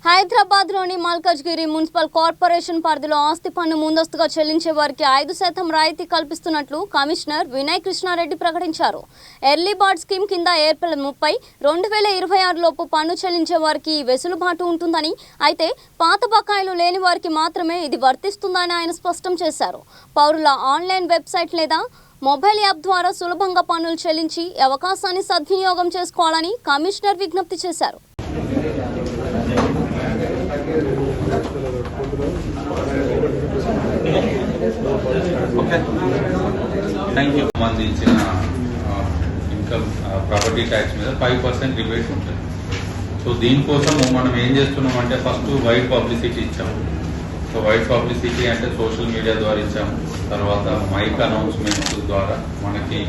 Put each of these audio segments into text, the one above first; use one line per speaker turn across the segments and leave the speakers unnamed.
హైదరాబాద్లోని Malkajgiri municipal corporation పరిధిలో ఆస్తి పన్ను ముందస్తుగా చెల్లించే వారికి 5% రాయితీ కల్పిస్తున్నట్లు కమిషనర్ వినయ్ కృష్ణారెడ్డి ప్రకటించారు. ఎర్లీ బర్డ్ స్కీమ్ కింద ఏప్రిల్ 30, 2026 లోపు పన్ను చెల్లించే వారికి వెసులుబాటు ఉంటుందని, అయితే పాత బకాయిలు లేని వారికి మాత్రమే ఇది వర్తిస్తుందని ఆయన స్పష్టం చేశారు. పౌరుల ఆన్లైన్ వెబ్సైట్ లేదా మొబైల్ యాప్ ద్వారా సులభంగా పన్నులు చెల్లించి అవకాశాన్ని సద్వినియోగం చేసుకోవాలని కమిషనర్ విజ్ఞప్తి చేశారు.
సంబంధించిన ఇన్కమ్ ప్రాపర్టీ ట్యాక్స్ మీద 5% రిబేట్ ఉంటుంది. సో దీనికోసం మనం ఏం చేస్తున్నాం అంటే ఫస్ట్ వైడ్ పబ్లిసిటీ ఇచ్చాము. సో వైడ్ పబ్లిసిటీ అంటే సోషల్ మీడియా ద్వారా ఇచ్చాము. తర్వాత మైక్ అనౌన్స్మెంట్స్ ద్వారా మనకి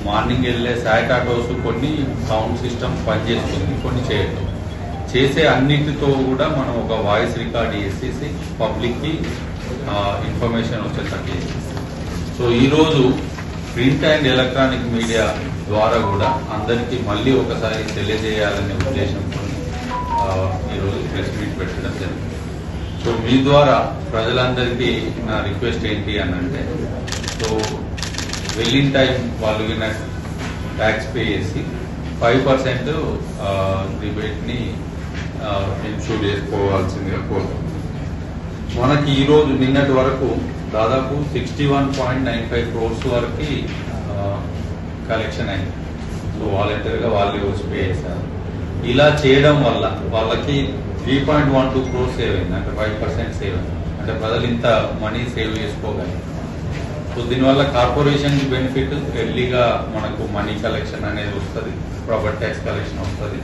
మార్నింగ్ వెళ్ళే శాట్ ఆటోస్ కొన్ని సౌండ్ సిస్టమ్ పనిచేస్తుంది, కొన్ని చేయటం చేసే అన్నిటితో కూడా మనం ఒక వాయిస్ రికార్డ్ చేసేసి పబ్లిక్కి ఇన్ఫర్మేషన్ వచ్చేటట్టు. సో ఈరోజు ప్రింట్ అండ్ ఎలక్ట్రానిక్ మీడియా ద్వారా కూడా అందరికీ మళ్ళీ ఒకసారి తెలియజేయాలనే ఉద్దేశంతో ఈరోజు ప్రెస్ మీట్ పెట్టడం జరిగింది. సో మీ ద్వారా ప్రజలందరికీ నా రిక్వెస్ట్ ఏంటి అని అంటే, సో వెళ్ళిన టైం వాళ్ళు ట్యాక్స్ పే చేసి 5% రిబేట్ని ఇన్షూర్ చేసుకోవాల్సిందిగా కోరుతున్నాం. మనకి ఈరోజు నిన్నటి వరకు దాదాపు 61.95 crores వరకు కలెక్షన్ అయింది. సో వాలంటీర్గా వాళ్ళే వచ్చి పే చేశారు. ఇలా చేయడం వల్ల వాళ్ళకి 3.12 crores సేవ్ అయింది, అంటే 5% సేవ్ అయింది. అంటే ప్రజలు ఇంత మనీ సేవ్ చేసుకోగలరు. సో దీనివల్ల కార్పొరేషన్కి బెనిఫిట్, ఎర్లీగా మనకు మనీ కలెక్షన్ అనేది వస్తుంది, ప్రాపర్టీ ట్యాక్స్ కలెక్షన్ వస్తుంది.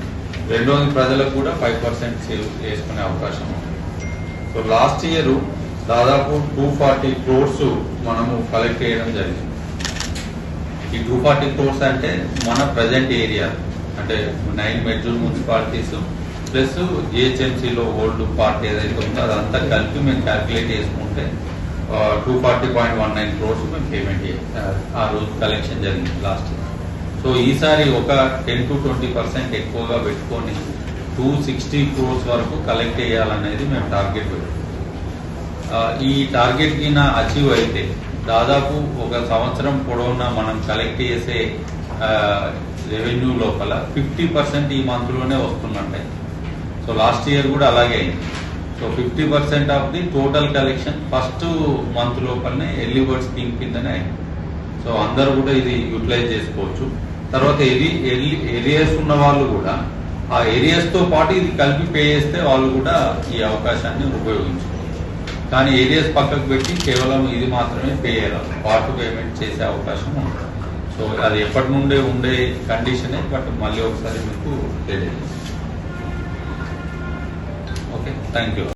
రెండోది ప్రజలకు కూడా 5% సేవ్ చేసుకునే అవకాశం ఉంది. సో లాస్ట్ ఇయర్ దాదాపు 240 crores మనము కలెక్ట్ చేయడం జరిగింది. ఈ 240 crores అంటే మన ప్రజెంట్ ఏరియా, అంటే 9 మెడ్రల్ మున్సిపాలిటీస్ ప్లస్ జిహెచ్ఎంసీలో ఓల్డ్ పార్ట్ ఏదైతే ఉందో అదంతా కలిపి మేము క్యాల్కులేట్ చేసుకుంటే 240.19 crores మేము పేమెంట్ ఆ రోజు కలెక్షన్ జరిగింది లాస్ట్ ఇయర్. సో ఈసారి ఒక 10 to 20% ఎక్కువగా పెట్టుకొని 260 crores వరకు కలెక్ట్ చేయాలనేది మేము టార్గెట్ పెట్టుకున్నాం. ఈ టార్గెట్ కి అచీవ్ అయితే దాదాపు ఒక సంవత్సరం పొడవునా మనం కలెక్ట్ చేసే రెవెన్యూ లోపల 50% ఈ మంత్లోనే వస్తున్నట్టే. సో లాస్ట్ ఇయర్ కూడా అలాగే అయింది. So 50% of the total collection first month లోపలనే ఎర్లీ బర్డ్ స్కీమ్ కిందనే అయింది. సో అందరూ కూడా ఇది యూటిలైజ్ చేసుకోవచ్చు. తర్వాత ఏరియాస్ ఉన్న వాళ్ళు కూడా ఆ ఏరియాస్ తో పాటు ఇది కలిపి పే చేస్తే వాళ్ళు కూడా ఈ అవకాశాన్ని ఉపయోగించుకోవచ్చు. కానీ ఏరియాస్ పక్కకు పెట్టి కేవలం ఇది మాత్రమే పే చేయాలి, పార్ట్ పేమెంట్ చేసే అవకాశం ఉంటుంది. సో అది ఎప్పటి నుండే ఉండే కండిషనే, బట్ మళ్ళీ ఒకసారి మీకు తెలియదు. Okay, thank you.